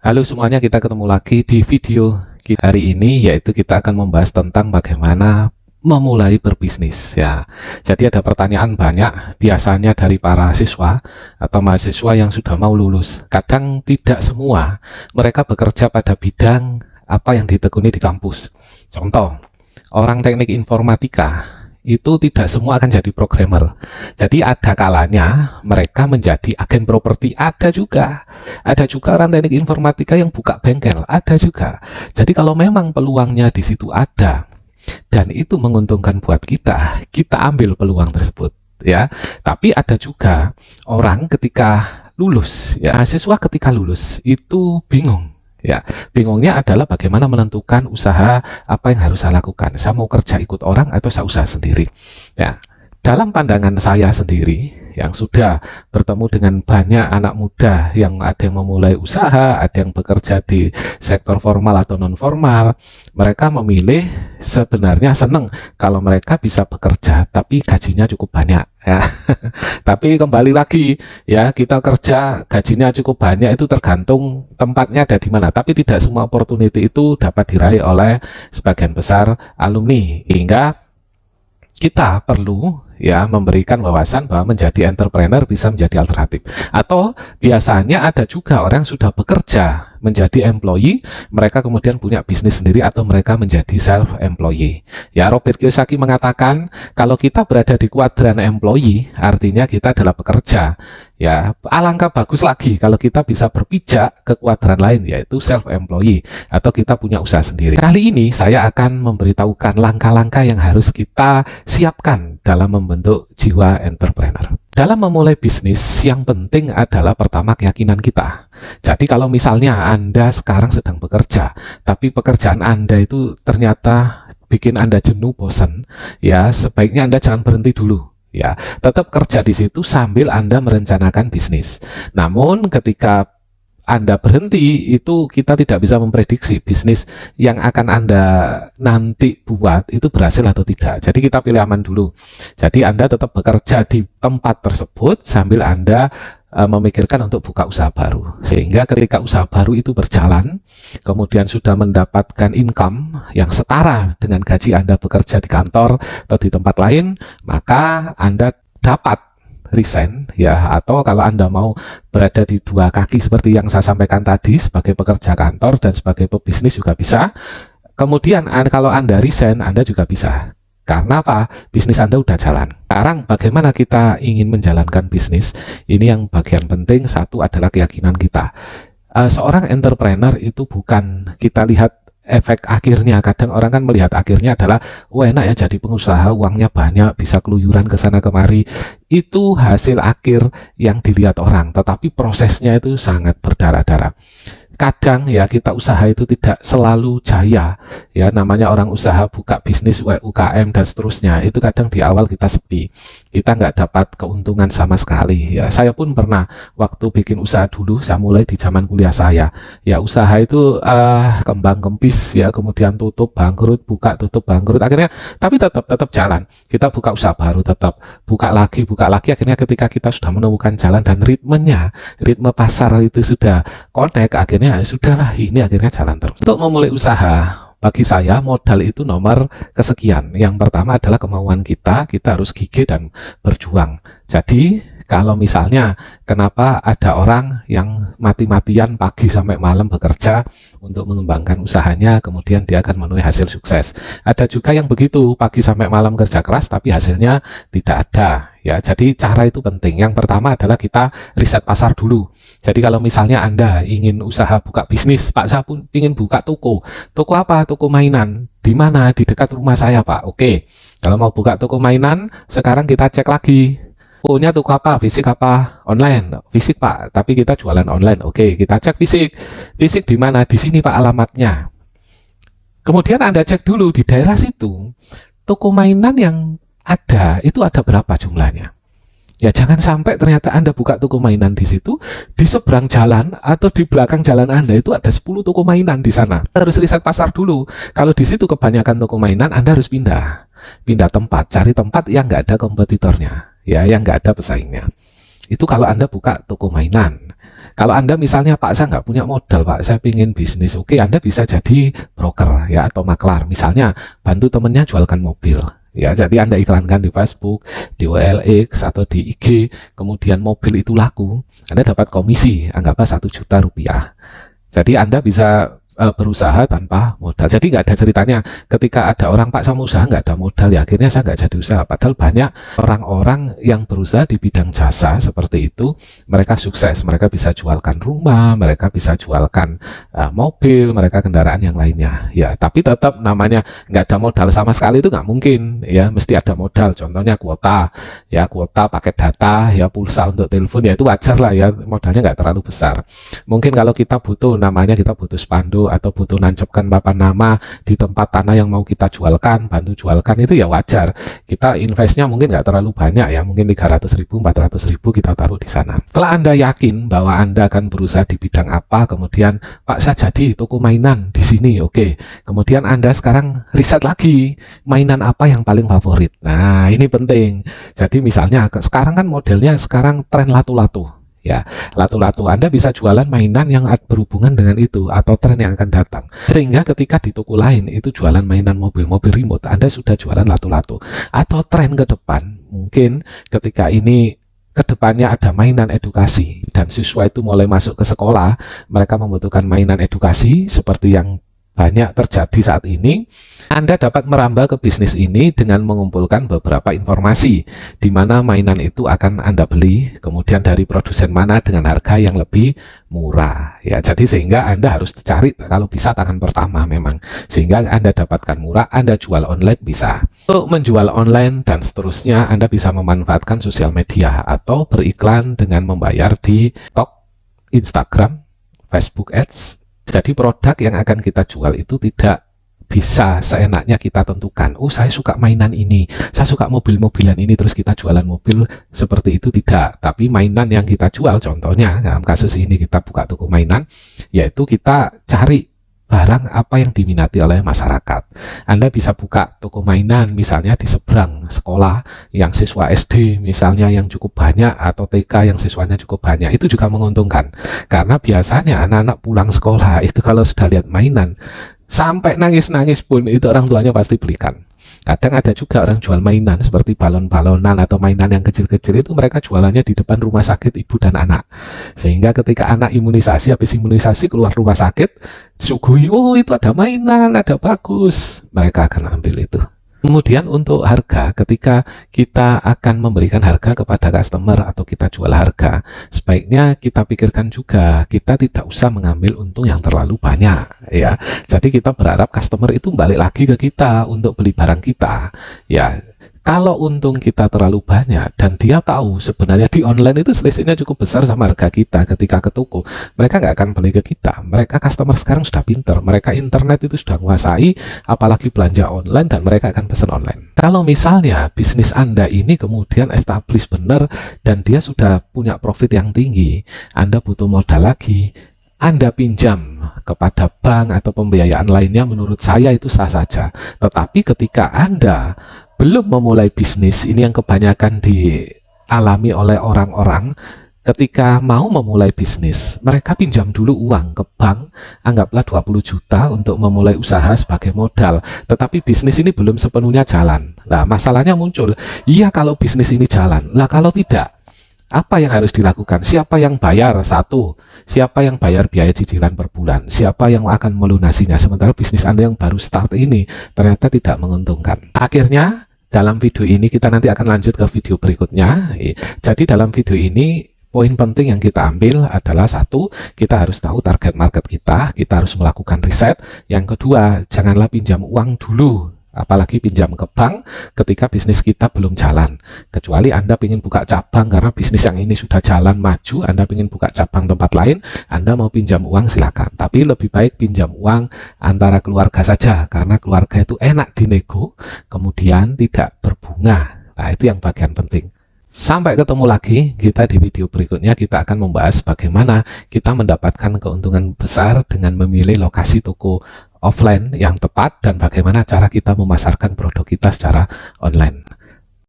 Halo semuanya, kita ketemu lagi di video kita hari ini, yaitu kita akan membahas tentang bagaimana memulai berbisnis ya. Jadi ada pertanyaan banyak biasanya dari para siswa atau mahasiswa yang sudah mau lulus. Kadang tidak semua mereka bekerja pada bidang apa yang ditekuni di kampus. Contoh, orang teknik informatika itu tidak semua akan jadi programmer. Jadi ada kalanya mereka menjadi agen properti, ada juga orang teknik informatika yang buka bengkel, ada juga. Jadi kalau memang peluangnya di situ ada dan itu menguntungkan buat kita, kita ambil peluang tersebut ya. Tapi ada juga orang ketika lulus ya, mahasiswa ketika lulus itu bingung. Ya, bingungnya adalah bagaimana menentukan usaha apa yang harus saya lakukan. Saya mau kerja ikut orang atau saya usaha sendiri. Ya, dalam pandangan saya sendiri yang sudah bertemu dengan banyak anak muda yang ada yang memulai usaha, ada yang bekerja di sektor formal atau non formal, mereka memilih sebenarnya senang kalau mereka bisa bekerja tapi gajinya cukup banyak ya. Tapi kembali lagi ya, kita kerja gajinya cukup banyak itu tergantung tempatnya ada di mana. Tapi tidak semua opportunity itu dapat diraih oleh sebagian besar alumni, hingga kita perlu ya memberikan wawasan bahwa menjadi entrepreneur bisa menjadi alternatif. Atau biasanya ada juga orang yang sudah bekerja menjadi employee, mereka kemudian punya bisnis sendiri atau mereka menjadi self-employee. Ya, Robert Kiyosaki mengatakan kalau kita berada di kuadran employee, artinya kita adalah pekerja. Ya, alangkah bagus lagi kalau kita bisa berpijak ke kuadran lain, yaitu self-employee atau kita punya usaha sendiri. Kali ini saya akan memberitahukan langkah-langkah yang harus kita siapkan dalam membentuk jiwa entrepreneur. Dalam memulai bisnis, yang penting adalah pertama keyakinan kita. Jadi kalau misalnya Anda sekarang sedang bekerja, tapi pekerjaan Anda itu ternyata bikin Anda jenuh, bosan, ya sebaiknya Anda jangan berhenti dulu. Ya, tetap kerja di situ sambil Anda merencanakan bisnis. Namun ketika Anda berhenti, itu kita tidak bisa memprediksi bisnis yang akan Anda nanti buat itu berhasil atau tidak. Jadi kita pilih aman dulu. Jadi Anda tetap bekerja di tempat tersebut sambil Anda memikirkan untuk buka usaha baru. Sehingga ketika usaha baru itu berjalan, kemudian sudah mendapatkan income yang setara dengan gaji Anda bekerja di kantor atau di tempat lain, maka Anda dapat resign ya, atau kalau Anda mau berada di dua kaki seperti yang saya sampaikan tadi, sebagai pekerja kantor dan sebagai pebisnis juga bisa. Kemudian kalau Anda resign, Anda juga bisa. Karena apa? Bisnis Anda udah jalan. Sekarang bagaimana kita ingin menjalankan bisnis? Ini yang bagian penting. Satu adalah keyakinan kita. Seorang entrepreneur itu bukan kita lihat efek akhirnya. Kadang orang kan melihat akhirnya adalah, wah enak ya jadi pengusaha, uangnya banyak, bisa keluyuran ke sana kemari. Itu hasil akhir yang dilihat orang, tetapi prosesnya itu sangat berdarah-darah. Kadang ya kita usaha itu tidak selalu jaya ya, namanya orang usaha buka bisnis UKM dan seterusnya, itu kadang di awal kita sepi, kita nggak dapat keuntungan sama sekali ya. Saya pun pernah waktu bikin usaha dulu, saya mulai di zaman kuliah saya ya, usaha itu kembang kempis ya, kemudian tutup bangkrut, buka tutup bangkrut, akhirnya tapi tetap jalan, kita buka usaha baru, tetap buka lagi, akhirnya ketika kita sudah menemukan jalan dan ritme pasar itu sudah connect, akhirnya sudahlah, ini akhirnya jalan terus. Untuk memulai usaha, bagi saya modal itu nomor kesekian. Yang pertama adalah kemauan kita harus gigih dan berjuang. Jadi kalau misalnya kenapa ada orang yang mati-matian pagi sampai malam bekerja untuk mengembangkan usahanya, kemudian dia akan menuai hasil sukses. Ada juga yang begitu, pagi sampai malam kerja keras tapi hasilnya tidak ada. Ya, jadi cara itu penting. Yang pertama adalah kita riset pasar dulu. Jadi kalau misalnya Anda ingin usaha buka bisnis, Pak, saya pun ingin buka toko. Toko apa? Toko mainan. Di mana? Di dekat rumah saya, Pak. Oke. Kalau mau buka toko mainan, sekarang kita cek lagi. Tokonya toko apa? Fisik apa? Online. Fisik, Pak. Tapi kita jualan online. Oke, kita cek fisik. Fisik di mana? Di sini, Pak, alamatnya. Kemudian Anda cek dulu di daerah situ, toko mainan yang ada, itu ada berapa jumlahnya. Ya, jangan sampai ternyata Anda buka toko mainan di situ, di seberang jalan atau di belakang jalan Anda itu ada 10 toko mainan di sana. Harus riset pasar dulu. Kalau di situ kebanyakan toko mainan, Anda harus pindah tempat, cari tempat yang nggak ada kompetitornya, ya, yang nggak ada pesaingnya. Itu kalau Anda buka toko mainan. Kalau Anda misalnya, Pak, saya nggak punya modal, Pak, saya ingin bisnis. Oke, Anda bisa jadi broker ya atau maklar. Misalnya bantu temennya jualkan mobil. Ya, jadi Anda iklankan di Facebook, di OLX atau di IG, kemudian mobil itu laku, Anda dapat komisi, anggaplah 1 juta rupiah. Jadi Anda bisa berusaha tanpa modal. Jadi nggak ada ceritanya ketika ada orang, Pak, saya mau usaha nggak ada modal, ya akhirnya saya nggak jadi usaha. Padahal banyak orang-orang yang berusaha di bidang jasa seperti itu, mereka sukses, mereka bisa jualkan rumah, mereka bisa jualkan mobil, mereka kendaraan yang lainnya. Ya, tapi tetap namanya nggak ada modal sama sekali itu nggak mungkin. Ya, mesti ada modal. Contohnya kuota, ya kuota paket data, ya pulsa untuk telepon, ya itu wajar lah ya, modalnya nggak terlalu besar. Mungkin kalau kita butuh, namanya kita butuh spanduk atau butuh nancapkan papan nama di tempat tanah yang mau kita jualkan, bantu jualkan, itu ya wajar. Kita investnya mungkin nggak terlalu banyak ya, mungkin 300.000, 400.000 kita taruh di sana. Setelah Anda yakin bahwa Anda akan berusaha di bidang apa, kemudian, Pak, saya jadi toko mainan di sini, oke. Kemudian Anda sekarang riset lagi, mainan apa yang paling favorit. Nah, ini penting. Jadi misalnya sekarang kan modelnya sekarang tren latu-latu. Ya, latu-latu, Anda bisa jualan mainan yang berhubungan dengan itu atau tren yang akan datang. Sehingga ketika di toko lain itu jualan mainan mobil remote, Anda sudah jualan latu-latu. Atau tren ke depan, mungkin ketika ini kedepannya ada mainan edukasi dan siswa itu mulai masuk ke sekolah, mereka membutuhkan mainan edukasi seperti yang banyak terjadi saat ini. Anda dapat merambah ke bisnis ini dengan mengumpulkan beberapa informasi di mana mainan itu akan Anda beli, kemudian dari produsen mana dengan harga yang lebih murah. Ya, jadi sehingga Anda harus cari kalau bisa tangan pertama memang. Sehingga Anda dapatkan murah, Anda jual online bisa. Untuk menjual online dan seterusnya, Anda bisa memanfaatkan sosial media atau beriklan dengan membayar di TikTok, Instagram, Facebook Ads. Jadi produk yang akan kita jual itu tidak bisa seenaknya kita tentukan, oh saya suka mainan ini, saya suka mobil-mobilan ini, terus kita jualan mobil seperti itu, tidak. Tapi mainan yang kita jual, contohnya dalam kasus ini kita buka toko mainan, yaitu kita cari barang apa yang diminati oleh masyarakat. Anda bisa buka toko mainan misalnya di seberang sekolah yang siswa SD misalnya yang cukup banyak, atau TK yang siswanya cukup banyak, itu juga menguntungkan. Karena biasanya anak-anak pulang sekolah itu kalau sudah lihat mainan, sampai nangis-nangis pun itu orang tuanya pasti belikan. Kadang ada juga orang jual mainan seperti balon-balonan atau mainan yang kecil-kecil, itu mereka jualannya di depan rumah sakit ibu dan anak. Sehingga ketika anak imunisasi, habis imunisasi keluar rumah sakit, suguhi, oh itu ada mainan, ada bagus, mereka akan ambil itu. Kemudian untuk harga, ketika kita akan memberikan harga kepada customer atau kita jual harga, sebaiknya kita pikirkan juga, kita tidak usah mengambil untung yang terlalu banyak ya. Jadi kita berharap customer itu balik lagi ke kita untuk beli barang kita ya. Kalau untung kita terlalu banyak dan dia tahu sebenarnya di online itu selisihnya cukup besar sama harga kita ketika ke toko, mereka nggak akan beli ke kita. Mereka customer sekarang sudah pinter, mereka internet itu sudah menguasai, apalagi belanja online, dan mereka akan pesan online. Kalau misalnya bisnis Anda ini kemudian establish benar dan dia sudah punya profit yang tinggi, Anda butuh modal lagi, Anda pinjam kepada bank atau pembiayaan lainnya, menurut saya itu sah saja. Tetapi ketika Anda belum memulai bisnis, ini yang kebanyakan dialami oleh orang-orang, ketika mau memulai bisnis, mereka pinjam dulu uang ke bank, anggaplah 20 juta untuk memulai usaha sebagai modal, tetapi bisnis ini belum sepenuhnya jalan. Nah, masalahnya muncul, iya kalau bisnis ini jalan, lah kalau tidak, apa yang harus dilakukan? Siapa yang bayar? Satu, siapa yang bayar biaya cicilan per bulan? Siapa yang akan melunasinya? Sementara bisnis Anda yang baru start ini ternyata tidak menguntungkan. Akhirnya, dalam video ini kita nanti akan lanjut ke video berikutnya. Jadi dalam video ini, poin penting yang kita ambil adalah satu, kita harus tahu target market kita harus melakukan riset. Yang kedua, janganlah pinjam uang dulu, apalagi pinjam ke bank ketika bisnis kita belum jalan. Kecuali Anda ingin buka cabang karena bisnis yang ini sudah jalan maju, Anda ingin buka cabang tempat lain, Anda mau pinjam uang silakan. Tapi lebih baik pinjam uang antara keluarga saja, karena keluarga itu enak dinego, kemudian tidak berbunga. Nah, itu yang bagian penting. Sampai ketemu lagi kita di video berikutnya. Kita akan membahas bagaimana kita mendapatkan keuntungan besar dengan memilih lokasi toko offline yang tepat dan bagaimana cara kita memasarkan produk kita secara online.